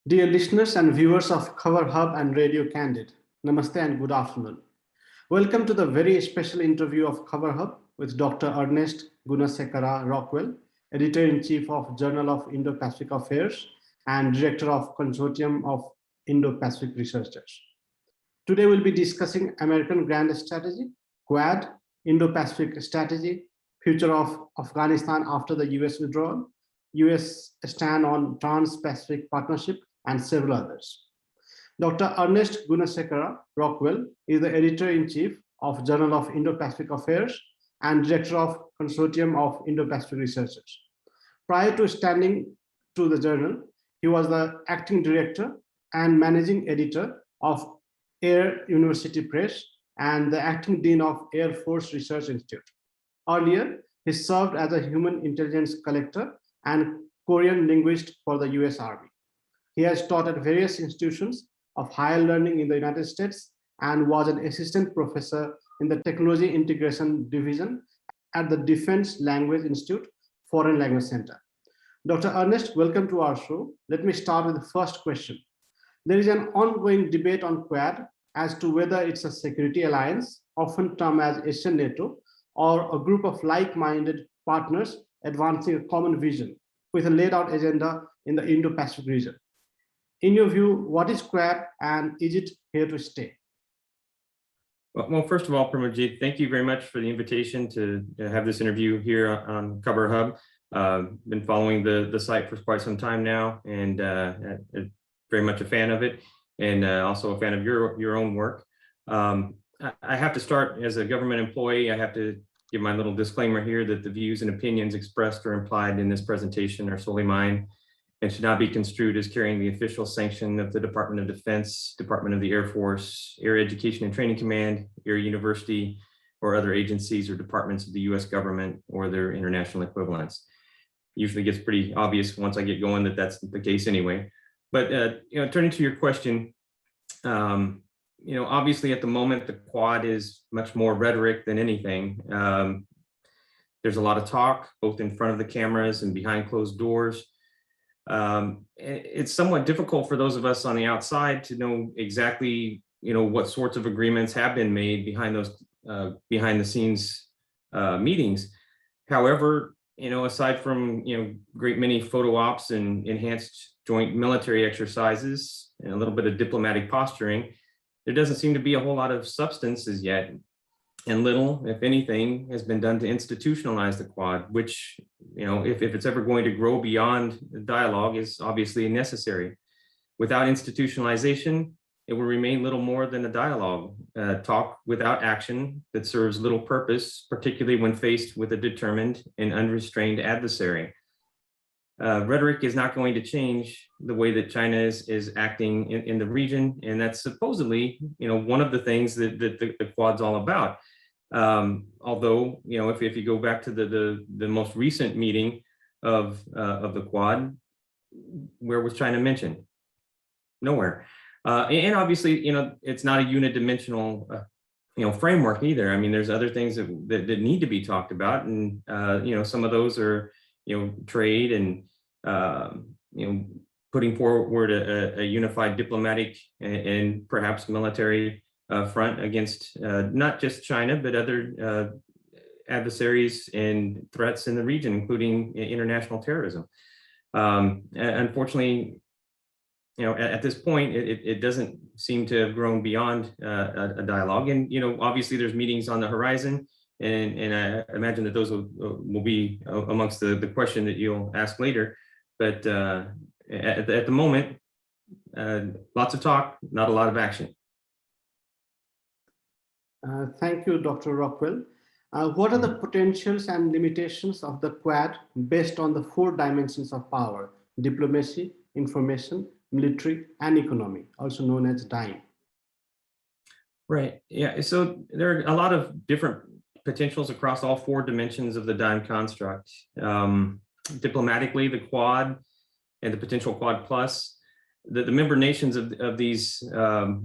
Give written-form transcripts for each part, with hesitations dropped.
Dear listeners and viewers of Cover Hub and Radio Candid, Namaste and good afternoon. Welcome to the very special interview of Cover Hub with Dr. Ernest Gunasekara-Rockwell, Editor-in-Chief of Journal of Indo-Pacific Affairs and Director of Consortium of Indo-Pacific Researchers. Today we'll be discussing American Grand Strategy, Quad, Indo-Pacific Strategy, future of Afghanistan after the US withdrawal, US stand on Trans-Pacific Partnership, and several others. Dr. Ernest Gunasekara-Rockwell is the Editor-in-Chief of Journal of Indo-Pacific Affairs and Director of Consortium of Indo-Pacific Researchers. Prior to standing to the journal, he was the Acting Director and Managing Editor of Air University Press and the Acting Dean of Air Force Research Institute. Earlier, he served as a human intelligence collector and Korean linguist for the US Army. He has taught at various institutions of higher learning in the United States and was an assistant professor in the Technology Integration Division at the Defense Language Institute Foreign Language Center. Dr. Ernest, welcome to our show. Let me start with the first question. There is an ongoing debate on Quad as to whether it's a security alliance, often termed as Asian NATO, or a group of like-minded partners advancing a common vision with a laid out agenda in the Indo-Pacific region. In your view, what is Quad and is it here to stay? Well, first of all, Pramodjit, thank you very much for the invitation to have this interview here on Cover Hub. Been following the site for quite some time now and very much a fan of it and also a fan of your own work. I have to start as a government employee. I have to give my little disclaimer here that the views and opinions expressed or implied in this presentation are solely mine and should not be construed as carrying the official sanction of the Department of Defense, Department of the Air Force, Air Education and Training Command, Air University, or other agencies or departments of the US government or their international equivalents. Usually gets pretty obvious once I get going that that's the case anyway. But turning to your question, obviously at the moment, the Quad is much more rhetoric than anything. There's a lot of talk, both in front of the cameras and behind closed doors. It's somewhat difficult for those of us on the outside to know exactly, what sorts of agreements have been made behind those behind the scenes meetings. However, aside from, great many photo ops and enhanced joint military exercises and a little bit of diplomatic posturing, there doesn't seem to be a whole lot of substance as yet. And little, if anything, has been done to institutionalize the Quad, which, if it's ever going to grow beyond the dialogue, is obviously necessary. Without institutionalization, it will remain little more than a dialogue, talk without action that serves little purpose, particularly when faced with a determined and unrestrained adversary. Rhetoric is not going to change the way that China is acting in the region, and that's supposedly, one of the things that the Quad's all about. Although, if you go back to the most recent meeting of the Quad, where was China mentioned? Nowhere. And obviously, it's not a unidimensional, framework either. I mean, there's other things that need to be talked about, and some of those are, trade and putting forward a unified diplomatic and perhaps military front against not just China, but other adversaries and threats in the region, including international terrorism. Unfortunately, at this point, it doesn't seem to have grown beyond a dialogue. And, obviously there's meetings on the horizon, and I imagine that those will be amongst the question that you'll ask later. But at the moment, lots of talk, not a lot of action. Thank you, Dr. Rockwell. What are the potentials and limitations of the Quad based on the 4 dimensions of power: diplomacy, information, military, and economy, also known as DIME? Right. Yeah. So there are a lot of different potentials across all 4 dimensions of the DIME construct. Diplomatically, the Quad and the potential Quad Plus, the member nations of these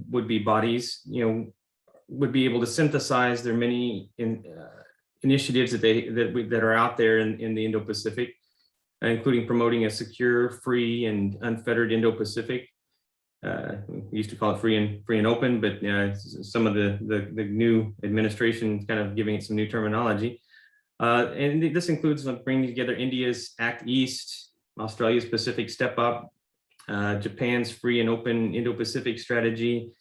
would-be bodies, would be able to synthesize their many initiatives that are out there in the Indo-Pacific, including promoting a secure, free, and unfettered Indo-Pacific, we used to call it free and open, but some of the new administration is kind of giving it some new terminology. And this includes bringing together India's Act East, Australia's Pacific Step Up, Japan's free and open Indo-Pacific strategy,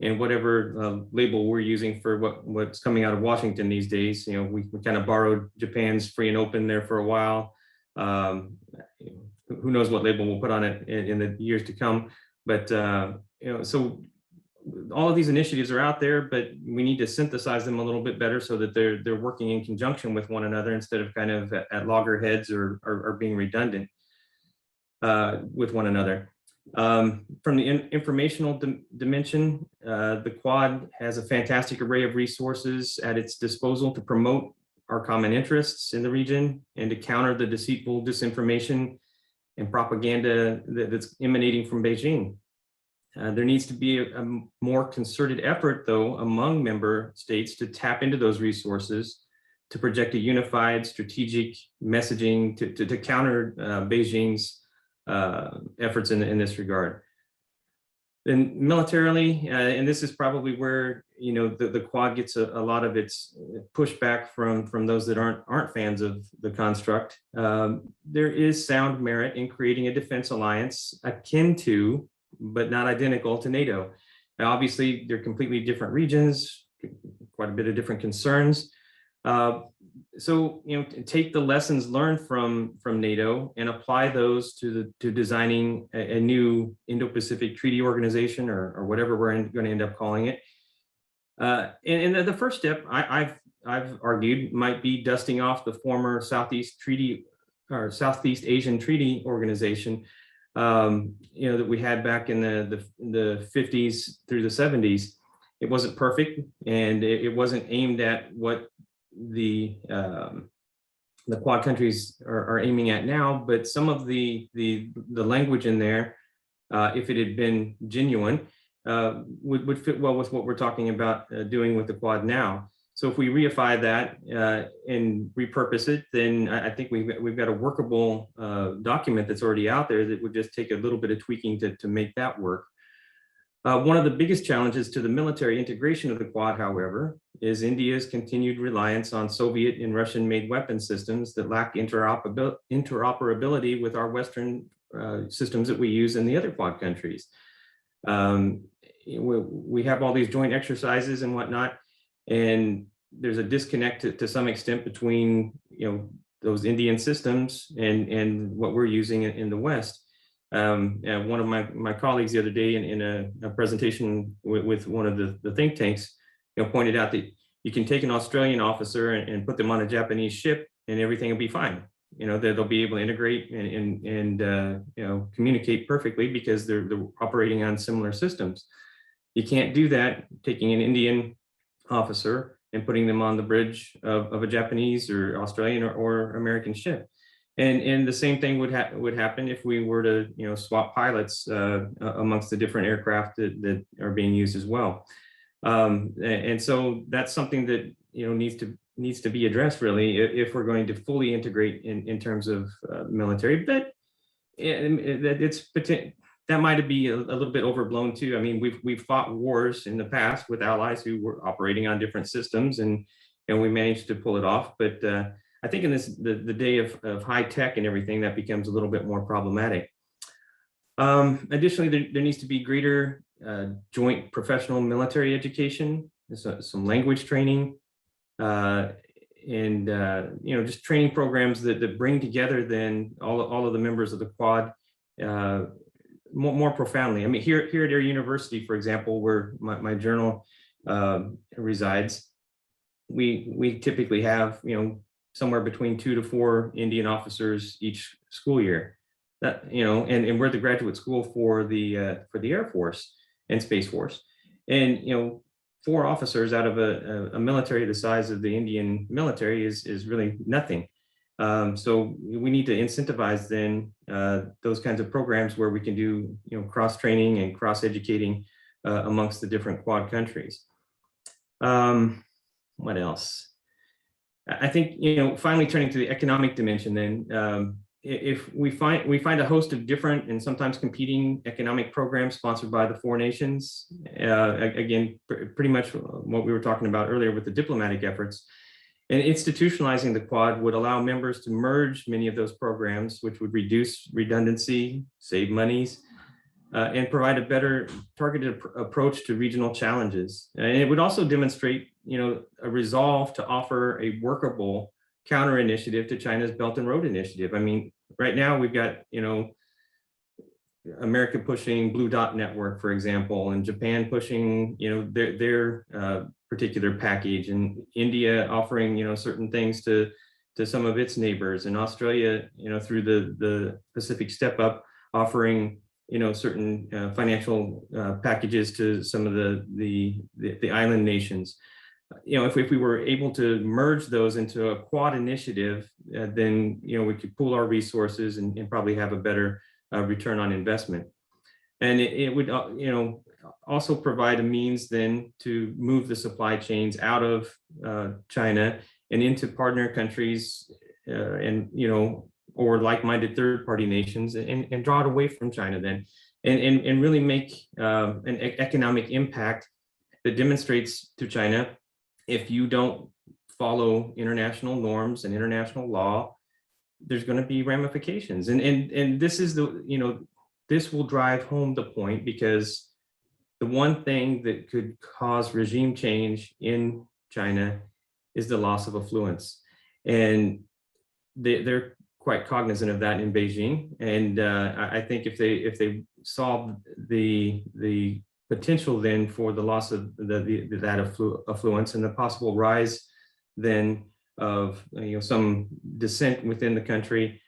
and whatever label we're using for what's coming out of Washington these days. You know, we kind of borrowed Japan's free and open there for a while. Who knows what label we'll put on it in the years to come. But you know, so all of these initiatives are out there, but we need to synthesize them a little bit better so that they're working in conjunction with one another instead of kind of at loggerheads or being redundant with one another. From the informational dimension, the Quad has a fantastic array of resources at its disposal to promote our common interests in the region and to counter the deceitful disinformation and propaganda that's emanating from Beijing. There needs to be a more concerted effort, though, among member states to tap into those resources to project a unified strategic messaging to counter Beijing's efforts in this regard. Then militarily, and this is probably where the Quad gets a lot of its pushback from those that aren't fans of the construct. There is sound merit in creating a defense alliance akin to, but not identical to, NATO. Now, obviously, they're completely different regions, quite a bit of different concerns. So, take the lessons learned from NATO and apply those to designing a new Indo-Pacific Treaty Organization or whatever we're going to end up calling it. And the first step, I've argued, might be dusting off the former Southeast Asian Treaty Organization, that we had back in the 50s through the 70s. It wasn't perfect, and it wasn't aimed at what the Quad countries are aiming at now, but some of the language in there, if it had been genuine, would fit well with what we're talking about doing with the Quad now. So if we reify that and repurpose it, then I think we've got a workable document that's already out there that would just take a little bit of tweaking to make that work. One of the biggest challenges to the military integration of the Quad, however, is India's continued reliance on Soviet and Russian-made weapon systems that lack interoperability with our Western systems that we use in the other Quad countries. We have all these joint exercises and whatnot, and there's a disconnect to some extent between those Indian systems and what we're using in the West. One of my colleagues the other day in a presentation with one of the think tanks, pointed out that you can take an Australian officer and put them on a Japanese ship and everything will be fine. They'll be able to integrate and communicate perfectly because they're operating on similar systems. You can't do that taking an Indian officer and putting them on the bridge of a Japanese or Australian or American ship. And the same thing would happen if we were to swap pilots amongst the different aircraft that are being used as well. And so that's something that needs to be addressed, really, if we're going to fully integrate in terms of military. But that might be a little bit overblown too. I mean, we've fought wars in the past with allies who were operating on different systems, and we managed to pull it off. But I think in the day of high tech and everything, that becomes a little bit more problematic. Additionally, there needs to be greater joint professional military education, some language training, and just training programs that bring together then all of the members of the Quad more profoundly. I mean, here at our university, for example, where my journal resides, we typically have somewhere between 2 to 4 Indian officers each school year. That and we're the graduate school for the Air Force and Space Force, and 4 officers out of a military the size of the Indian military is really nothing. So we need to incentivize then those kinds of programs where we can do cross training and cross educating amongst the different Quad countries. What else? I think finally turning to the economic dimension, then if we find a host of different and sometimes competing economic programs sponsored by the four nations, again, pretty much what we were talking about earlier with the diplomatic efforts, and institutionalizing the Quad would allow members to merge many of those programs, which would reduce redundancy, save monies, and provide a better targeted approach to regional challenges. And it would also demonstrate, a resolve to offer a workable counter initiative to China's Belt and Road Initiative. I mean, right now we've got, America pushing Blue Dot Network, for example, and Japan pushing, their particular package, and India offering, certain things to some of its neighbors, and Australia, through the Pacific Step Up, offering, certain financial packages to some of the island nations. If we were able to merge those into a Quad initiative, then we could pool our resources and probably have a better return on investment. And it would also provide a means then to move the supply chains out of China and into partner countries, and or like-minded third-party nations, and draw it away from China then, and really make an economic impact that demonstrates to China, if you don't follow international norms and international law, there's going to be ramifications. And this is this will drive home the point, because the one thing that could cause regime change in China is the loss of affluence. And they're quite cognizant of that in Beijing. And I think if they solve the potential then for the loss of that affluence, and the possible rise then of some dissent within the country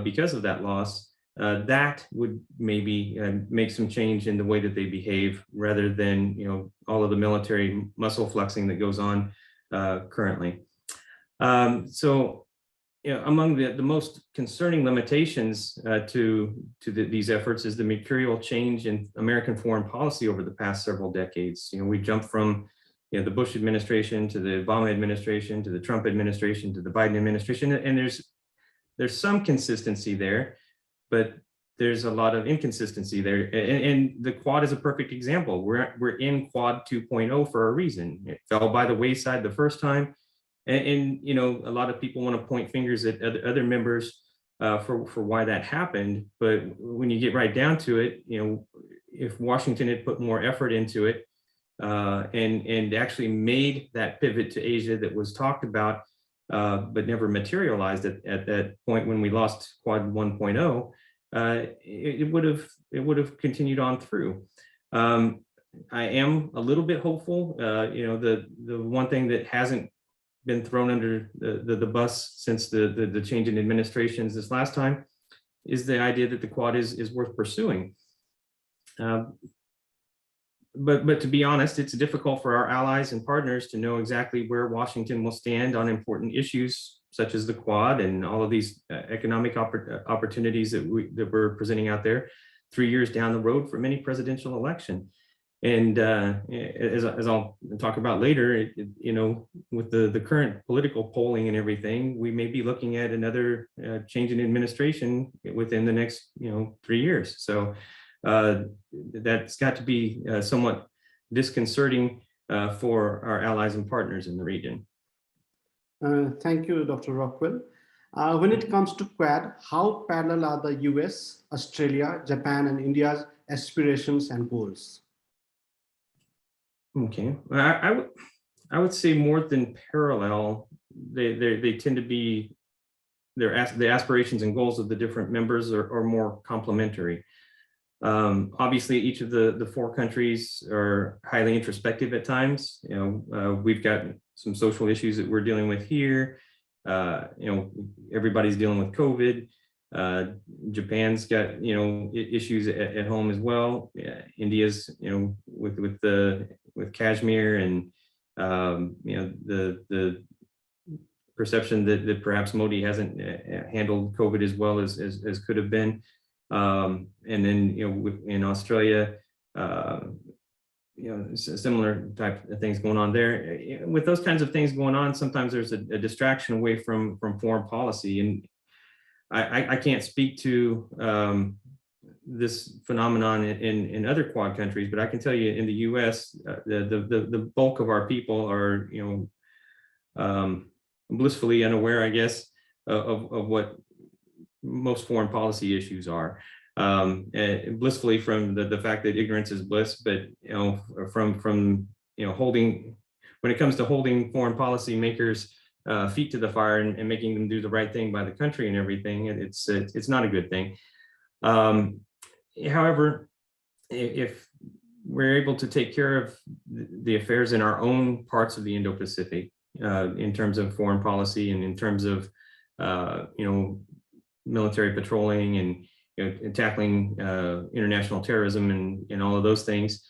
because of that loss, that would maybe make some change in the way that they behave, rather than all of the military muscle flexing that goes on currently. So among the most concerning limitations to these efforts is the material change in American foreign policy over the past several decades. We jumped from the Bush administration to the Obama administration to the Trump administration to the Biden administration, and there's some consistency there, but there's a lot of inconsistency there. And the Quad is a perfect example. We're in Quad 2.0 for a reason. It fell by the wayside the first time. And a lot of people want to point fingers at other members for why that happened. But when you get right down to it, if Washington had put more effort into it and actually made that pivot to Asia that was talked about, but never materialized at that point when we lost Quad 1.0, it would have continued on through. I am a little bit hopeful. The one thing that hasn't been thrown under the bus since the change in administrations this last time is the idea that the Quad is worth pursuing. But to be honest, it's difficult for our allies and partners to know exactly where Washington will stand on important issues such as the Quad and all of these economic opportunities that we're presenting out there 3 years down the road from any presidential election. And as I'll talk about later, with the current political polling and everything, we may be looking at another change in administration within the next 3 years. So that's got to be somewhat disconcerting for our allies and partners in the region. Thank you, Dr. Rockwell. When it comes to Quad, how parallel are the US, Australia, Japan, and India's aspirations and goals? Okay, I would say more than parallel. They tend to be the aspirations and goals of the different members are more complementary. Obviously, each of the four countries are highly introspective at times. We've got some social issues that we're dealing with here. Everybody's dealing with COVID. Japan's got issues at home as well. India's with Kashmir and the perception that perhaps Modi hasn't handled COVID as well as could have been. And then in Australia, similar type of things going on there. With those kinds of things going on, sometimes there's a distraction away from foreign policy. And I can't speak to this phenomenon in other Quad countries, but I can tell you in the U.S., the bulk of our people are, blissfully unaware, I guess, of what most foreign policy issues are. And blissfully from the fact that ignorance is bliss, but from holding, when it comes to holding foreign policy makers feet to the fire and making them do the right thing by the country and everything, it's not a good thing. However, if we're able to take care of the affairs in our own parts of the Indo-Pacific, in terms of foreign policy and in terms of military patrolling and tackling international terrorism and all of those things,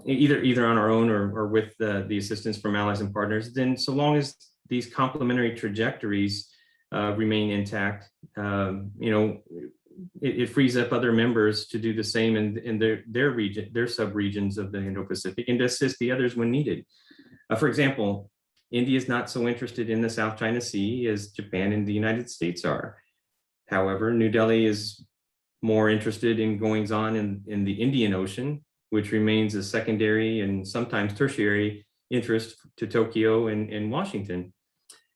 either on our own or with the assistance from allies and partners, then so long as these complementary trajectories remain intact, it frees up other members to do the same in their region, their sub-regions of the Indo-Pacific, and to assist the others when needed. For example, India is not so interested in the South China Sea as Japan and the United States are. However, New Delhi is more interested in goings-on in the Indian Ocean, which remains a secondary and sometimes tertiary interest to Tokyo and Washington.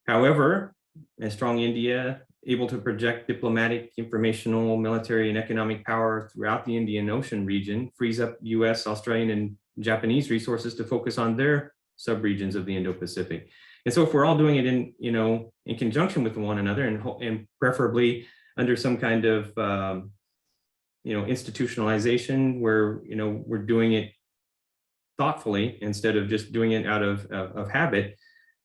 However, a strong India, able to project diplomatic, informational, military, and economic power throughout the Indian Ocean region, frees up US, Australian, and Japanese resources to focus on their subregions of the Indo-Pacific. And so if we're all doing it in conjunction with one another and preferably under some kind of institutionalization where we're doing it thoughtfully instead of just doing it out of habit,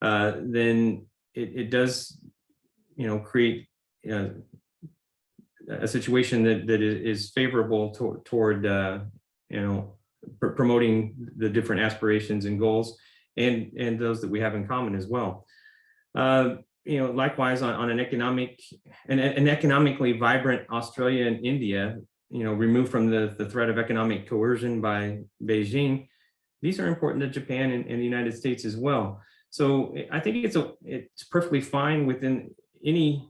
then it does create a situation that is favorable toward promoting the different aspirations and goals and those that we have in common as well. Likewise on an economically vibrant Australia and India, removed from the threat of economic coercion by Beijing, these are important to Japan and the United States as well. So I think it's perfectly fine within any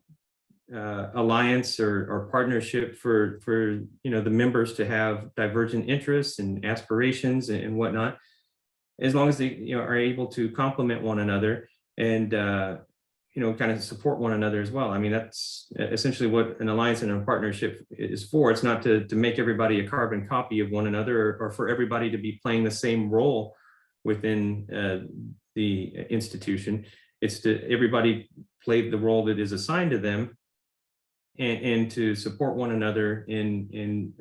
alliance or partnership for the members to have divergent interests and aspirations and whatnot, as long as they are able to complement one another and kind of support one another as well. I mean, that's essentially what an alliance and a partnership is for. It's not to make everybody a carbon copy of one another or for everybody to be playing the same role within the institution. It's to everybody play the role that is assigned to them and to support one another in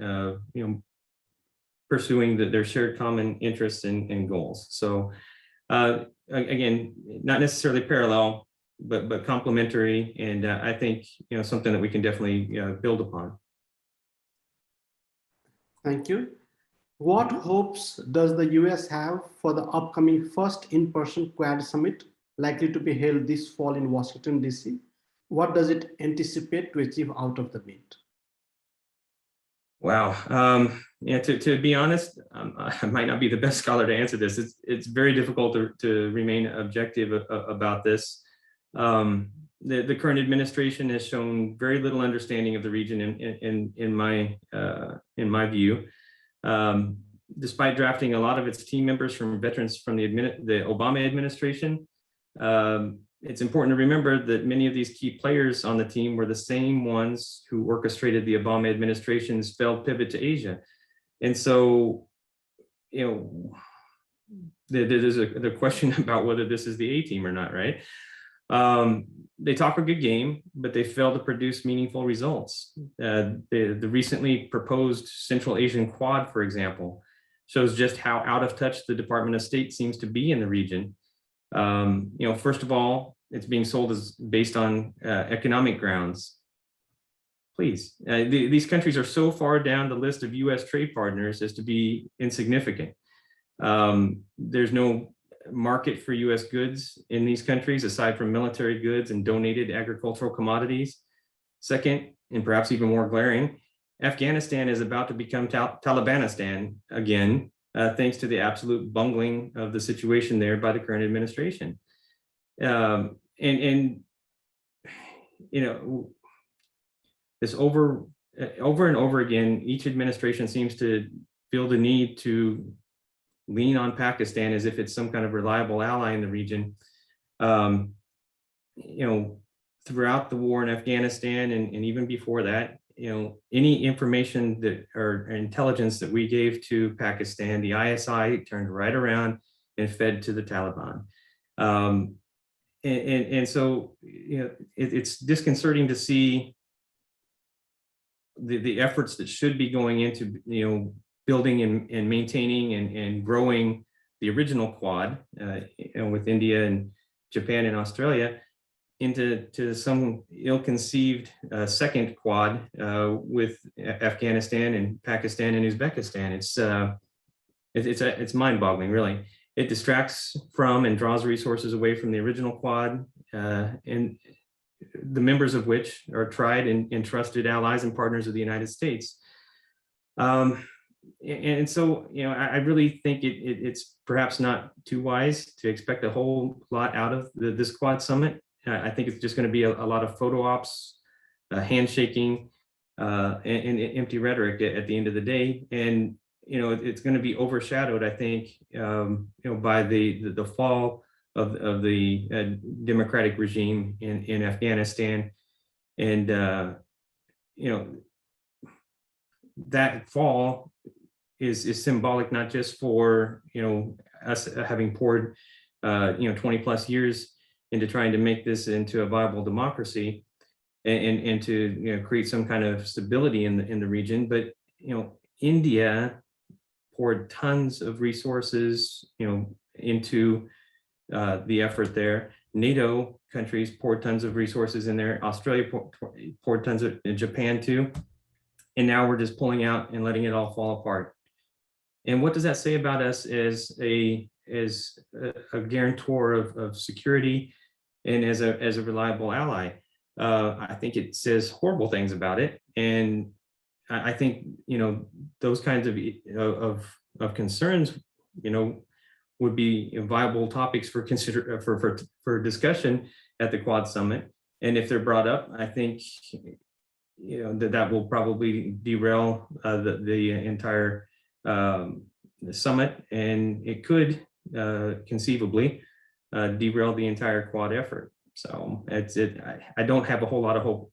pursuing their shared common interests and goals. So again, not necessarily parallel, but complementary, and I think something that we can definitely build upon. Thank you. What hopes does the US have for the upcoming first in-person Quad summit likely to be held this fall in Washington, DC? What does it anticipate to achieve out of the meet? Wow. To be honest, I might not be the best scholar to answer this. It's very difficult to remain objective about this. The current administration has shown very little understanding of the region in my view. Despite drafting a lot of its team members from veterans from the Obama administration, it's important to remember that many of these key players on the team were the same ones who orchestrated the Obama administration's failed pivot to Asia. And so, there's the question about whether this is the A team or not, right? They talk a good game, but they fail to produce meaningful results. The recently proposed Central Asian Quad, for example, shows just how out of touch the Department of State seems to be in the region. First of all, it's being sold as based on economic grounds. Please, these countries are so far down the list of US trade partners as to be insignificant. There's no market for US goods in these countries aside from military goods and donated agricultural commodities. Second, and perhaps even more glaring, Afghanistan is about to become Talibanistan again, thanks to the absolute bungling of the situation there by the current administration. And this over and over again, each administration seems to feel the need to lean on Pakistan as if it's some kind of reliable ally in the region. Throughout the war in Afghanistan and even before that, any information that or intelligence that we gave to Pakistan, the ISI turned right around and fed to the Taliban. And so, it's disconcerting to see the efforts that should be going into, building and maintaining and growing the original Quad, with India and Japan and Australia, into some ill-conceived second Quad with Afghanistan and Pakistan and Uzbekistan. It's mind-boggling, really. It distracts from and draws resources away from the original Quad, and the members of which are tried and trusted allies and partners of the United States. And so, I really think it's perhaps not too wise to expect a whole lot out of this Quad summit. I think it's just going to be a lot of photo ops, handshaking, and empty rhetoric at the end of the day. And it's going to be overshadowed, I think, by the fall of the democratic regime in Afghanistan, and that fall is symbolic not just for us having poured 20 plus years into trying to make this into a viable democracy and to create some kind of stability in the region, but India poured tons of resources into the effort there. NATO countries poured tons of resources in there. Australia poured tons in Japan too. And now we're just pulling out and letting it all fall apart. And what does that say about us as a guarantor of security and as a reliable ally? I think it says horrible things about it. And I think those kinds of concerns would be viable topics for discussion at the Quad Summit. And if they're brought up, I think that will probably derail the entire summit, and it could conceivably derail the entire Quad effort. So I don't have a whole lot of hope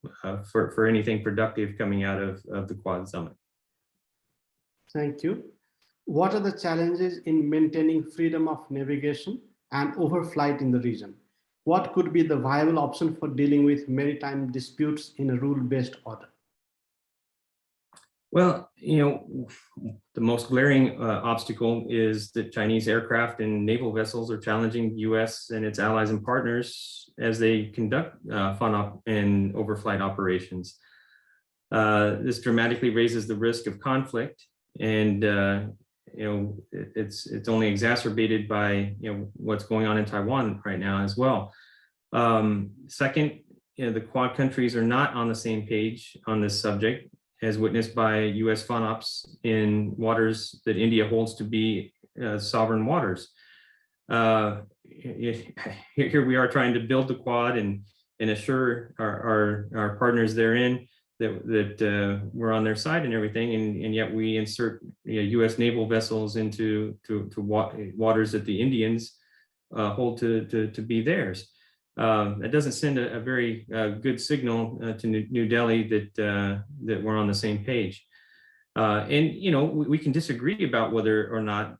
for anything productive coming out of the Quad Summit. Thank you. What are the challenges in maintaining freedom of navigation and overflight in the region? What could be the viable option for dealing with maritime disputes in a rule-based order? Well, the most glaring obstacle is that Chinese aircraft and naval vessels are challenging the U.S. and its allies and partners as they conduct fun and overflight operations. This dramatically raises the risk of conflict, and it's only exacerbated by what's going on in Taiwan right now as well. Second, the Quad countries are not on the same page on this subject, as witnessed by U.S. FONOPs in waters that India holds to be sovereign waters. Here we are trying to build the Quad and assure our partners therein that we're on their side and everything, and yet we insert U.S. naval vessels into waters that the Indians hold to be theirs. That doesn't send a very good signal to New Delhi that we're on the same page. And we can disagree about whether or not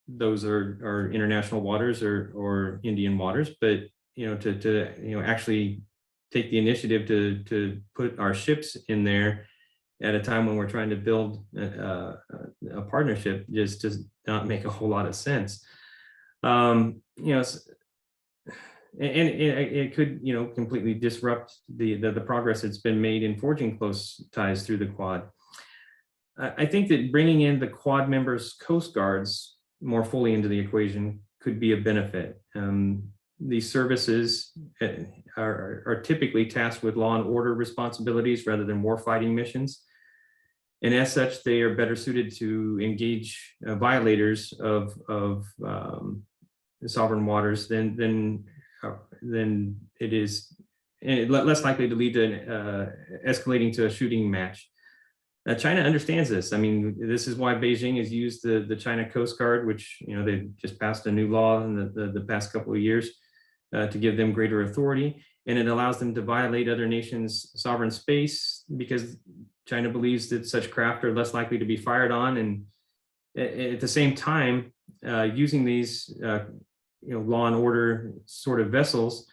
those are international waters or Indian waters, but to actually take the initiative to put our ships in there at a time when we're trying to build a partnership just does not make a whole lot of sense. And it could, completely disrupt the progress that's been made in forging close ties through the Quad. I think that bringing in the Quad members' coast guards more fully into the equation could be a benefit. These services are typically tasked with law and order responsibilities rather than warfighting missions. And as such, they are better suited to engage violators of sovereign waters than it is and less likely to lead to escalating to a shooting match. China understands this. I mean, this is why Beijing has used the China Coast Guard, which, they just passed a new law in the past couple of years to give them greater authority. And it allows them to violate other nations' sovereign space because China believes that such craft are less likely to be fired on. And at the same time, using these, law and order sort of vessels,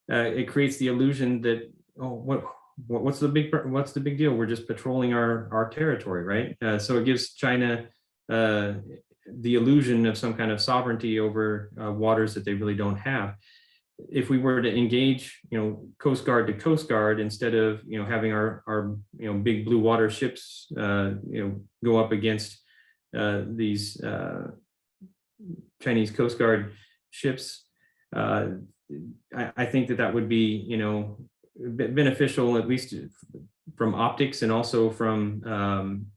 it creates the illusion that, what's the big deal? We're just patrolling our territory, right? So it gives China the illusion of some kind of sovereignty over waters that they really don't have. If we were to engage, Coast Guard to Coast Guard instead of, having our big blue water ships, go up against these Chinese Coast Guard ships, I think that would be, beneficial, at least from optics, and also from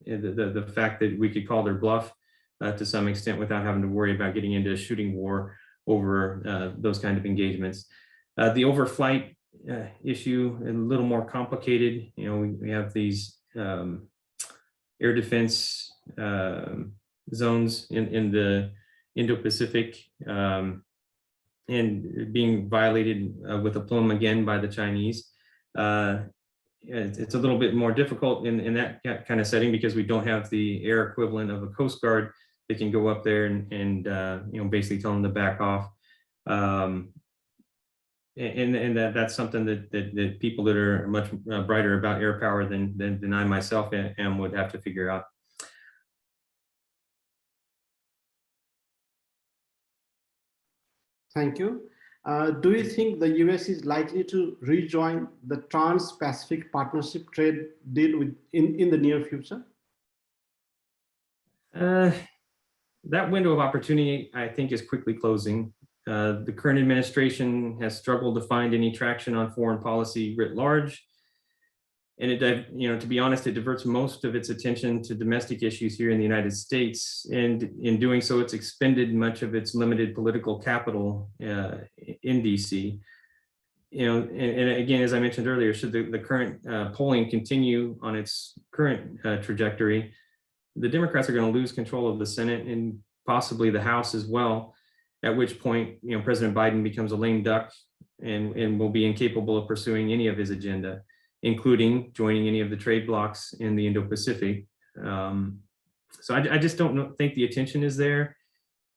the fact that we could call their bluff to some extent without having to worry about getting into a shooting war over those kind of engagements. The overflight issue, a little more complicated. We have these air defense zones in the Indo-Pacific, and being violated with aplomb again by the Chinese. It's a little bit more difficult in that kind of setting because we don't have the air equivalent of a Coast Guard that can go up there and basically tell them to back off. And that's something that people that are much brighter about air power than I myself am would have to figure out. Thank you. Do you think the US is likely to rejoin the Trans-Pacific Partnership trade deal in the near future? That window of opportunity, I think, is quickly closing. The current administration has struggled to find any traction on foreign policy writ large. And to be honest, it diverts most of its attention to domestic issues here in the United States. And in doing so, it's expended much of its limited political capital in DC. And again, as I mentioned earlier, should the current polling continue on its current trajectory, the Democrats are going to lose control of the Senate and possibly the House as well, at which point, President Biden becomes a lame duck and will be incapable of pursuing any of his agenda, including joining any of the trade blocs in the Indo-Pacific. So I just don't think the attention is there.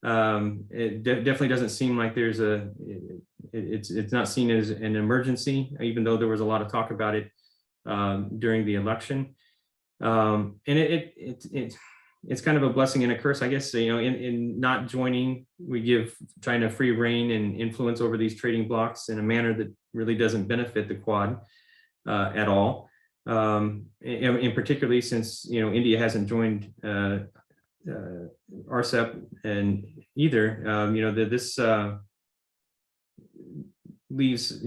It definitely doesn't seem like there's it's not seen as an emergency, even though there was a lot of talk about it during the election. And it's kind of a blessing and a curse, I guess. In not joining, we give China free reign and influence over these trading blocs in a manner that really doesn't benefit the Quad at all. And particularly since India hasn't joined RCEP and either. This leaves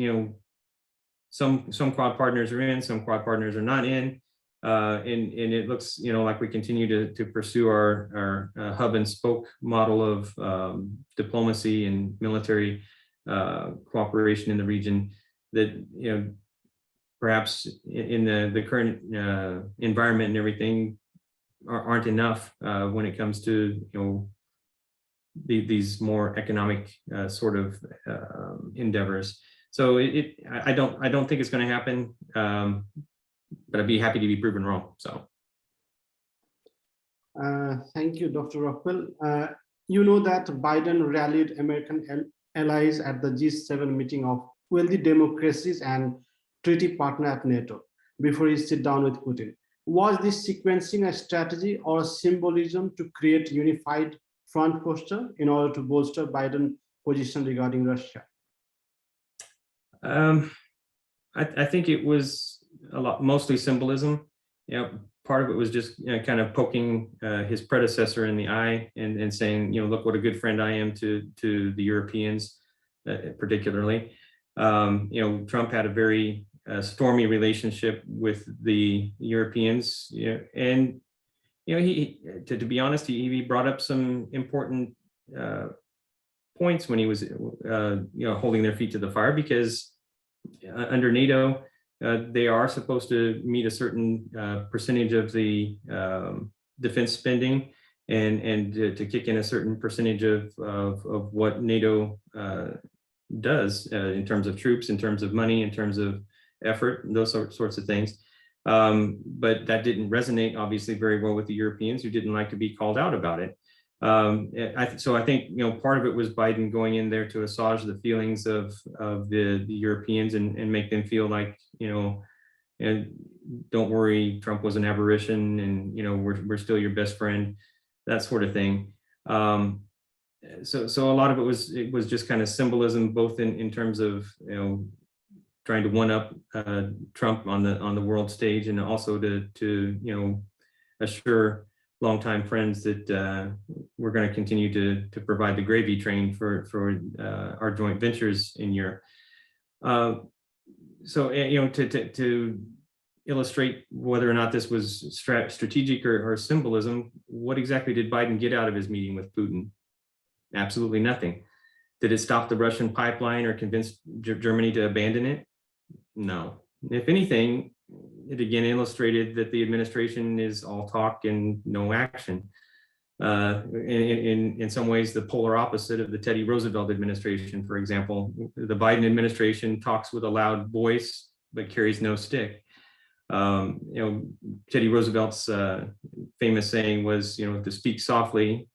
some Quad partners are in, some Quad partners are not in. And it looks, like we continue to pursue our hub and spoke model of diplomacy and military cooperation in the region that, perhaps in the current environment and everything aren't enough when it comes to, these more economic sort of endeavors. So I don't think it's going to happen. But I'd be happy to be proven wrong. So, thank you, Dr. Rockwell. You know that Biden rallied American allies at the G7 meeting of wealthy democracies and treaty partner at NATO before he sit down with Putin. Was this sequencing a strategy or a symbolism to create unified front posture in order to bolster Biden's position regarding Russia? I think it was mostly symbolism. Part of it was just kind of poking his predecessor in the eye and saying, look what a good friend I am to the Europeans, particularly. Trump had a very stormy relationship with the Europeans, and he, to be honest, he brought up some important points when he was holding their feet to the fire, because under NATO, they are supposed to meet a certain percentage of the defense spending, and to kick in a certain percentage of what NATO does in terms of troops, in terms of money, in terms of effort, those sorts of things. But that didn't resonate obviously very well with the Europeans, who didn't like to be called out about it. So I think part of it was Biden going in there to assuage the feelings of the Europeans and make them feel like and don't worry, Trump was an aberration, and we're still your best friend, that sort of thing. So a lot of it was just kind of symbolism, both in terms of trying to one up Trump on the world stage, and also to assure longtime friends that we're going to continue to provide the gravy train for our joint ventures in Europe. So to illustrate whether or not this was strategic or symbolism, what exactly did Biden get out of his meeting with Putin? Absolutely nothing. Did it stop the Russian pipeline or convince Germany to abandon it? No. If anything, it again illustrated that the administration is all talk and no action. In some ways, the polar opposite of the Teddy Roosevelt administration, for example. The Biden administration talks with a loud voice, but carries no stick. Teddy Roosevelt's famous saying was, to speak softly,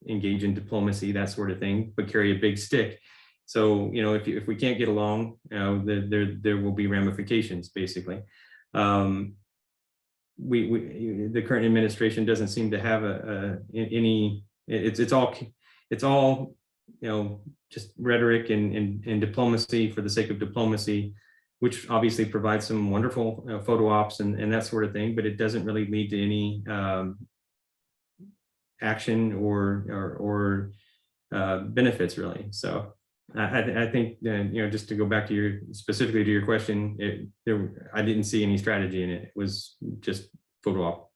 engage in diplomacy, that sort of thing, but carry a big stick. So, if we can't get along, there will be ramifications, basically. The current administration doesn't seem to have any. It's all just rhetoric and diplomacy for the sake of diplomacy, which obviously provides some wonderful photo ops and that sort of thing, but it doesn't really lead to any action or benefits, really. So I think just to go back to specifically to your question, I didn't see any strategy in it. It was just photo op.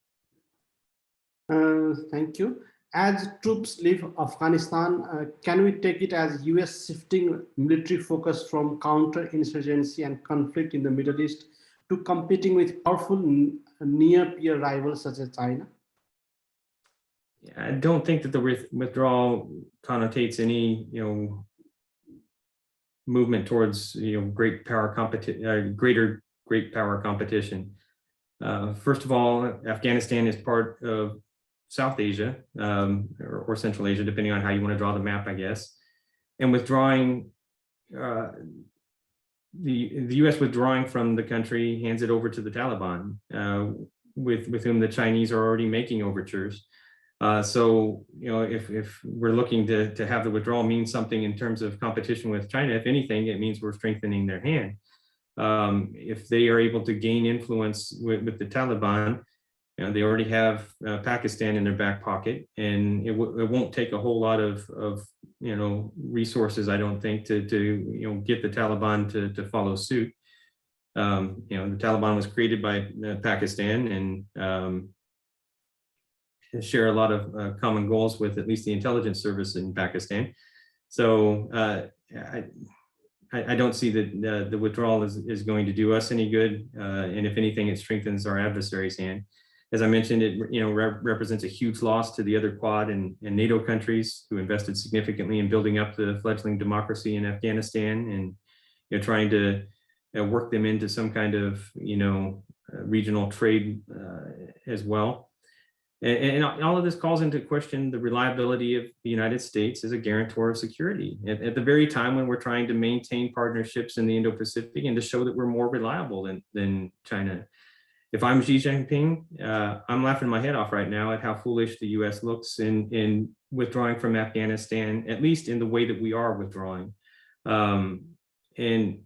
Thank you. As troops leave Afghanistan, can we take it as US shifting military focus from counterinsurgency and conflict in the Middle East to competing with powerful near-peer rivals such as China? I don't think that the withdrawal connotates any, movement towards, great power competition. First of all, Afghanistan is part of South Asia or Central Asia, depending on how you want to draw the map, I guess. And withdrawing, the U.S. withdrawing from the country hands it over to the Taliban, with whom the Chinese are already making overtures. So, if we're looking to have the withdrawal mean something in terms of competition with China, if anything, it means we're strengthening their hand. If they are able to gain influence with the Taliban, they already have Pakistan in their back pocket, and it won't take a whole lot of resources, I don't think, to get the Taliban to follow suit. The Taliban was created by Pakistan and share a lot of common goals with at least the intelligence service in Pakistan. So I don't see that the withdrawal is going to do us any good, and if anything, it strengthens our adversary's hand. As I mentioned, it represents a huge loss to the other Quad and NATO countries who invested significantly in building up the fledgling democracy in Afghanistan and trying to work them into some kind of regional trade as well. And all of this calls into question the reliability of the United States as a guarantor of security at the very time when we're trying to maintain partnerships in the Indo-Pacific and to show that we're more reliable than China. If I'm Xi Jinping, I'm laughing my head off right now at how foolish the U.S. looks in withdrawing from Afghanistan, at least in the way that we are withdrawing. And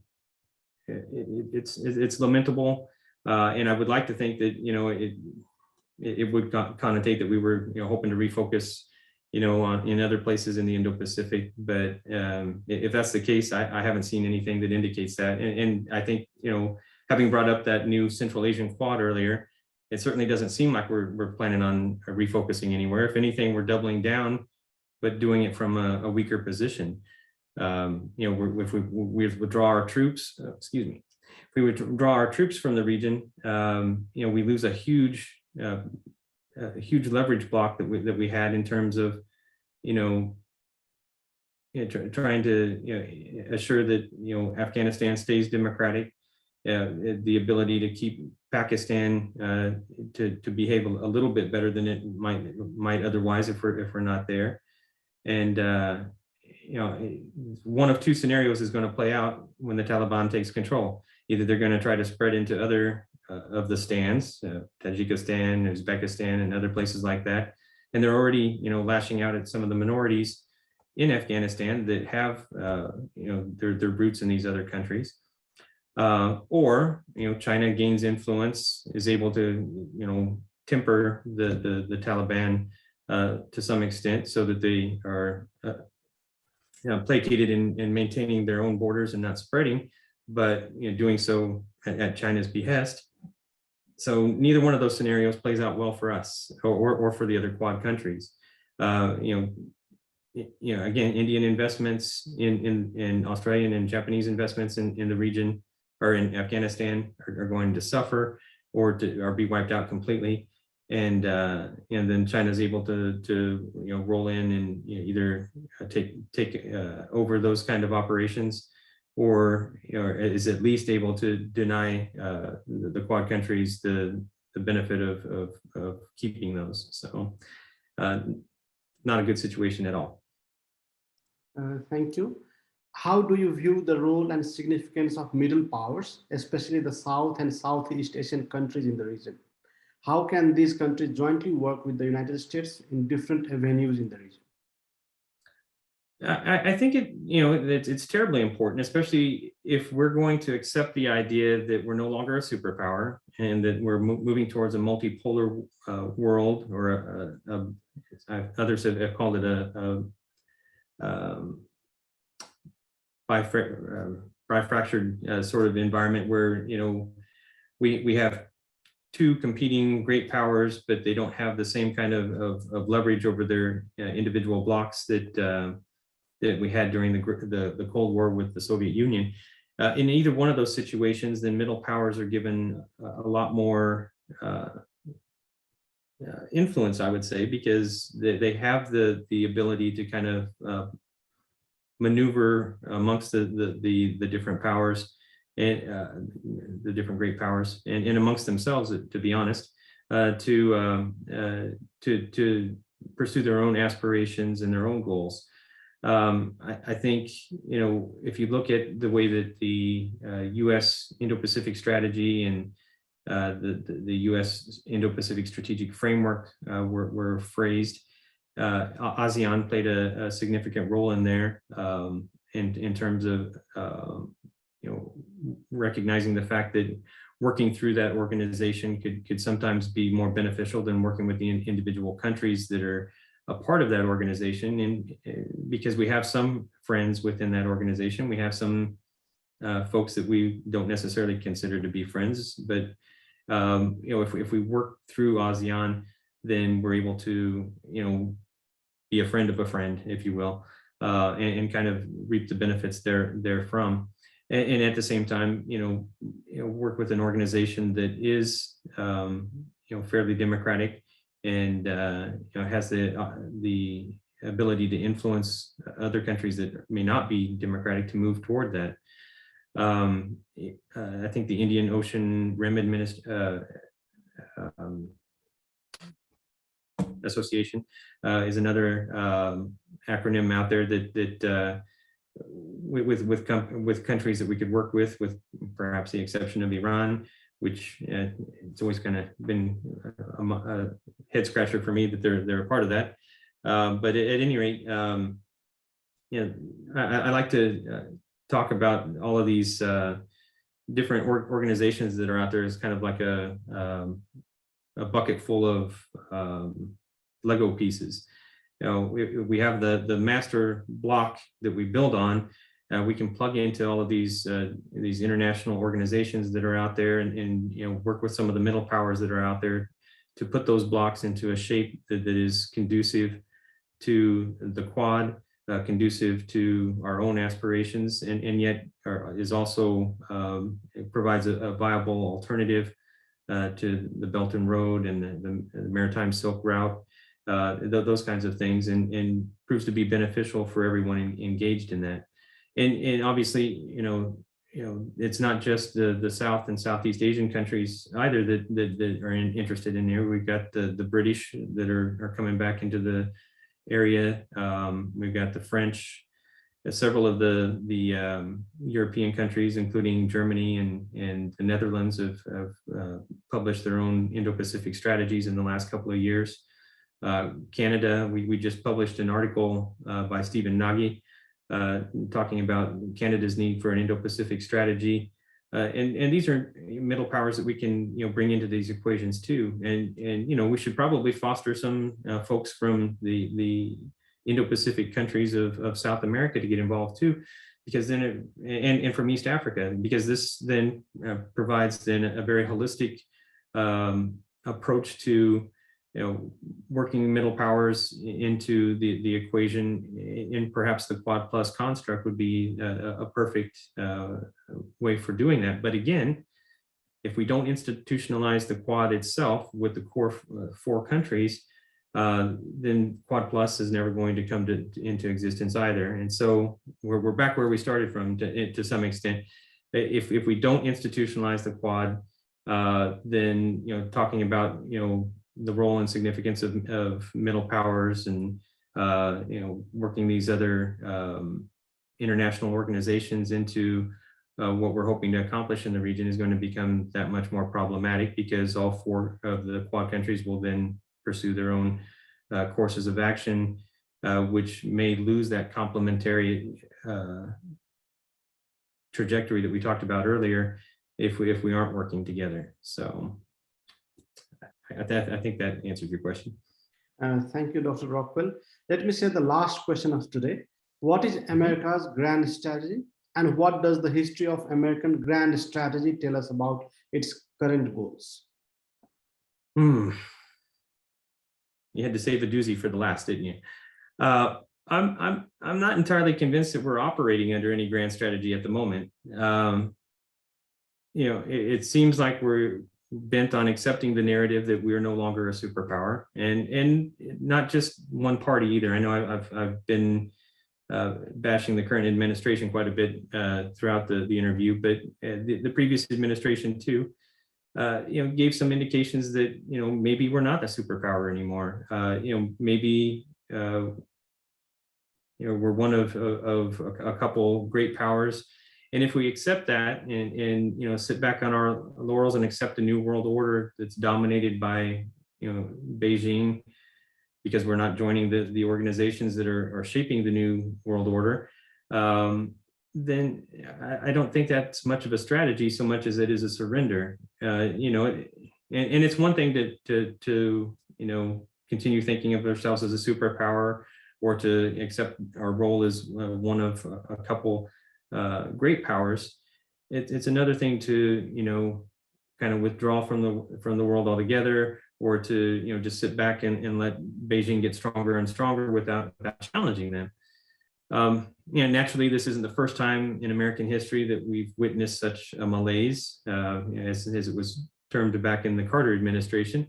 it's lamentable, and I would like to think that it would connotate that we were hoping to refocus in other places in the Indo-Pacific, but if that's the case, I haven't seen anything that indicates that. And I think having brought up that new Central Asian Quad earlier, it certainly doesn't seem like we're planning on refocusing anywhere. If anything, we're doubling down, but doing it from a weaker position. if we withdraw our troops, excuse me, if we withdraw our troops from the region, we lose a huge leverage block that we had in terms of, trying to assure that Afghanistan stays democratic, the ability to keep Pakistan to behave a little bit better than it might otherwise if we're not there, and one of two scenarios is going to play out when the Taliban takes control. Either they're going to try to spread into other of the stands, Tajikistan, Uzbekistan, and other places like that, and they're already lashing out at some of the minorities in Afghanistan that have their roots in these other countries, or China gains influence, is able to temper the Taliban to some extent, so that they are placated in maintaining their own borders and not spreading, but doing so at China's behest. So neither one of those scenarios plays out well for us or for the other Quad countries. Again, Indian investments in Australian and Japanese investments in the region or in Afghanistan are going to suffer or be wiped out completely. And then China is able to roll in and either take over those kind of operations, or is at least able to deny the Quad countries the benefit of keeping those. So not a good situation at all. Thank you. How do you view the role and significance of middle powers, especially the South and Southeast Asian countries in the region? How can these countries jointly work with the United States in different avenues in the region? I think it's terribly important, especially if we're going to accept the idea that we're no longer a superpower and that we're moving towards a multipolar world, or others have called it a bifractured sort of environment where we have two competing great powers, but they don't have the same kind of leverage over their individual blocks that we had during the Cold War with the Soviet Union. In either one of those situations, then middle powers are given a lot more influence, I would say, because they have the ability to kind of maneuver amongst the different powers and the different great powers and amongst themselves, to be honest, to pursue their own aspirations and their own goals. I think, if you look at the way that the U.S. Indo-Pacific strategy and the U.S. Indo-Pacific strategic framework were phrased, ASEAN played a significant role in there in terms of recognizing the fact that working through that organization could sometimes be more beneficial than working with the individual countries that are a part of that organization. And because we have some friends within that organization, we have some folks that we don't necessarily consider to be friends, but if we work through ASEAN, then we're able to be a friend of a friend, if you will, and kind of reap the benefits therefrom. And at the same time, work with an organization that is fairly democratic and has the ability to influence other countries that may not be democratic to move toward that. I think the Indian Ocean Rim Association is another acronym out there that with countries that we could work with perhaps the exception of Iran, which it's always kind of been a head scratcher for me that they're a part of that. But at any rate, I like to talk about all of these different organizations that are out there as kind of like a bucket full of Lego pieces. We have the master block that we build on. We can plug into all of these international organizations that are out there and work with some of the middle powers that are out there to put those blocks into a shape that is conducive to the Quad, conducive to our own aspirations, and yet is also it provides a viable alternative to the Belt and Road and the Maritime Silk Route, those kinds of things, and proves to be beneficial for everyone engaged in that. And obviously, it's not just the South and Southeast Asian countries either that are interested in here. We've got the British that are coming back into the area. We've got the French, several of the European countries, including Germany and the Netherlands, have published their own Indo-Pacific strategies in the last couple of years. Canada, we just published an article by Stephen Nagy talking about Canada's need for an Indo-Pacific strategy. And these are middle powers that we can bring into these equations too. And we should probably foster some folks from the Indo-Pacific countries of South America to get involved too, because then and from East Africa, because this then provides then a very holistic approach to working middle powers into the equation. In perhaps the Quad Plus construct would be a perfect way for doing that. But again, if we don't institutionalize the Quad itself with the core four countries, then Quad Plus is never going to come into existence either. And so we're back where we started from to some extent. If we don't institutionalize the Quad, then talking about the role and significance of middle powers and working these other international organizations into what we're hoping to accomplish in the region is going to become that much more problematic, because all four of the Quad countries will then pursue their own courses of action, which may lose that complementary trajectory that we talked about earlier if we aren't working together. So I think that answered your question. Thank you, Dr. Rockwell. Let me say the last question of today. What is America's grand strategy, and what does the history of American grand strategy tell us about its current goals? You had to save a doozy for the last, didn't you? I'm not entirely convinced that we're operating under any grand strategy at the moment. It seems like we're bent on accepting the narrative that we are no longer a superpower, and not just one party either. I know I've been bashing the current administration quite a bit throughout the interview, but the previous administration too, gave some indications that maybe we're not a superpower anymore. Maybe we're one of a couple great powers. And if we accept that and sit back on our laurels and accept a new world order that's dominated by Beijing, because we're not joining the organizations that are shaping the new world order, then I don't think that's much of a strategy so much as it is a surrender. And it's one thing to continue thinking of ourselves as a superpower, or to accept our role as one of a couple great powers. It's another thing to kind of withdraw from the world altogether, or to just sit back and let Beijing get stronger and stronger without challenging them. Naturally, this isn't the first time in American history that we've witnessed such a malaise, as it was termed back in the Carter administration.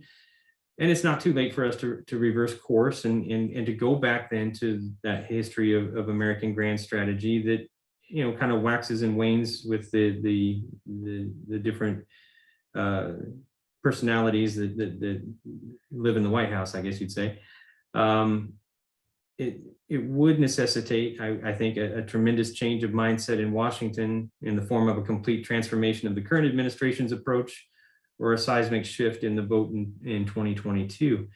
And it's not too late for us to reverse course and to go back then to that history of American grand strategy that kind of waxes and wanes with the different personalities that live in the White House, I guess you'd say. It would necessitate, I think, a tremendous change of mindset in Washington in the form of a complete transformation of the current administration's approach, or a seismic shift in the vote in 2022.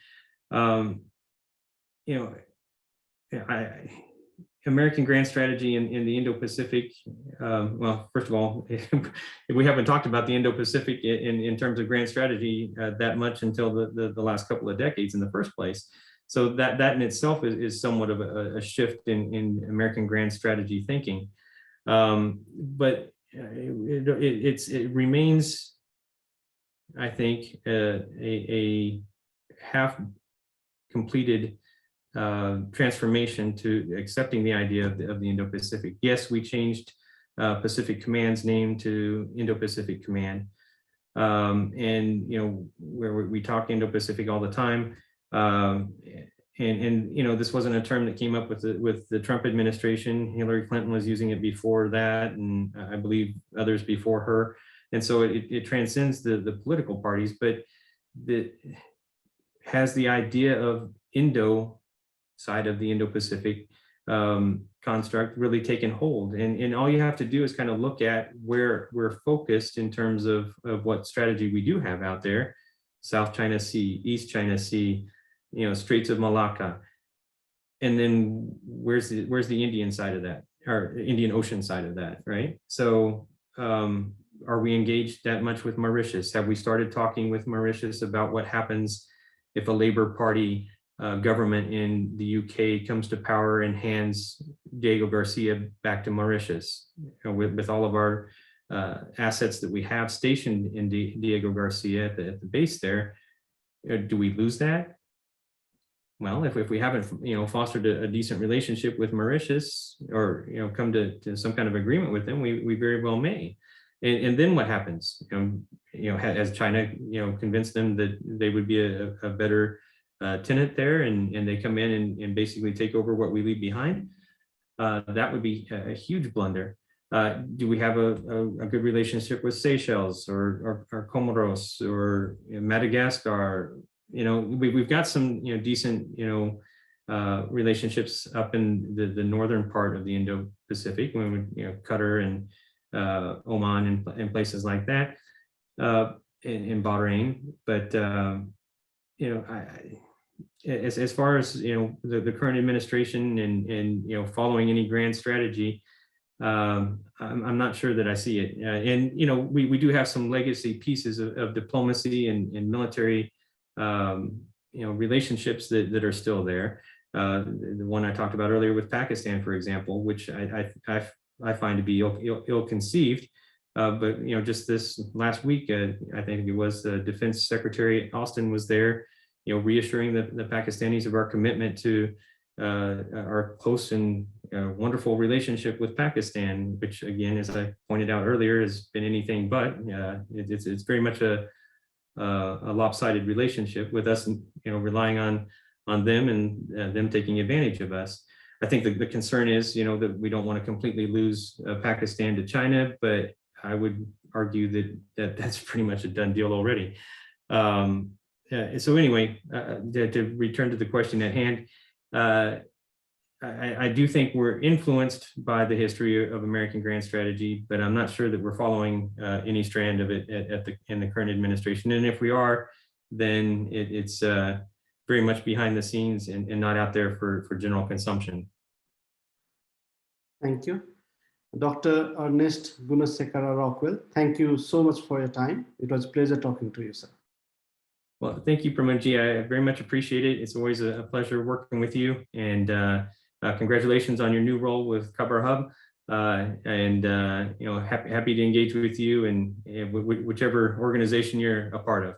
American grand strategy in the Indo-Pacific. Well, first of all, we haven't talked about the Indo-Pacific in terms of grand strategy that much until the last couple of decades in the first place. So that in itself is somewhat of a shift in American grand strategy thinking. But it remains, I think, a half completed transformation to accepting the idea of the Indo-Pacific. Yes, we changed Pacific Command's name to Indo-Pacific Command. And, where we talk Indo-Pacific all the time. And this wasn't a term that came up with the Trump administration. Hillary Clinton was using it before that, and I believe others before her. And so it transcends the political parties, but it has the idea of Indo side of the Indo-Pacific construct really taken hold. And all you have to do is kind of look at where we're focused in terms of what strategy we do have out there. South China Sea, East China Sea, Straits of Malacca. And then where's the Indian side of that, or Indian Ocean side of that, right? So are we engaged that much with Mauritius? Have we started talking with Mauritius about what happens if a Labour Party government in the UK comes to power and hands Diego Garcia back to Mauritius, with all of our assets that we have stationed in Diego Garcia at the base there? Do we lose that? Well, if we haven't fostered a decent relationship with Mauritius, or come to some kind of agreement with them, we very well may. And then what happens? Has China convinced them that they would be a better tenant there, and they come in and basically take over what we leave behind? That would be a huge blunder. Do we have a good relationship with Seychelles or Comoros or Madagascar? We've got some decent relationships up in the northern part of the Indo-Pacific, when Qatar and Oman and places like that, in Bahrain. But as far as the current administration and following any grand strategy, I'm not sure that I see it. And we do have some legacy pieces of diplomacy and military relationships that are still there. The one I talked about earlier with Pakistan, for example, which I find to be ill-conceived. But just this last week, I think it was Defense Secretary Austin was there, reassuring the Pakistanis of our commitment to our close and wonderful relationship with Pakistan, which, again, as I pointed out earlier, has been anything but. It's very much a lopsided relationship, with us relying on them and them taking advantage of us. I think the concern is that we don't want to completely lose Pakistan to China, but I would argue that's pretty much a done deal already. So anyway, to return to the question at hand, I do think we're influenced by the history of American grand strategy, but I'm not sure that we're following any strand of it in the current administration. And if we are, then it's very much behind the scenes and not out there for general consumption. Thank you. Dr. Ernest Gunasekara-Rockwell, thank you so much for your time. It was a pleasure talking to you, sir. Well, thank you, Pramadji. I very much appreciate it. It's always a pleasure working with you, and congratulations on your new role with Khabar Hub. Happy to engage with you and whichever organization you're a part of.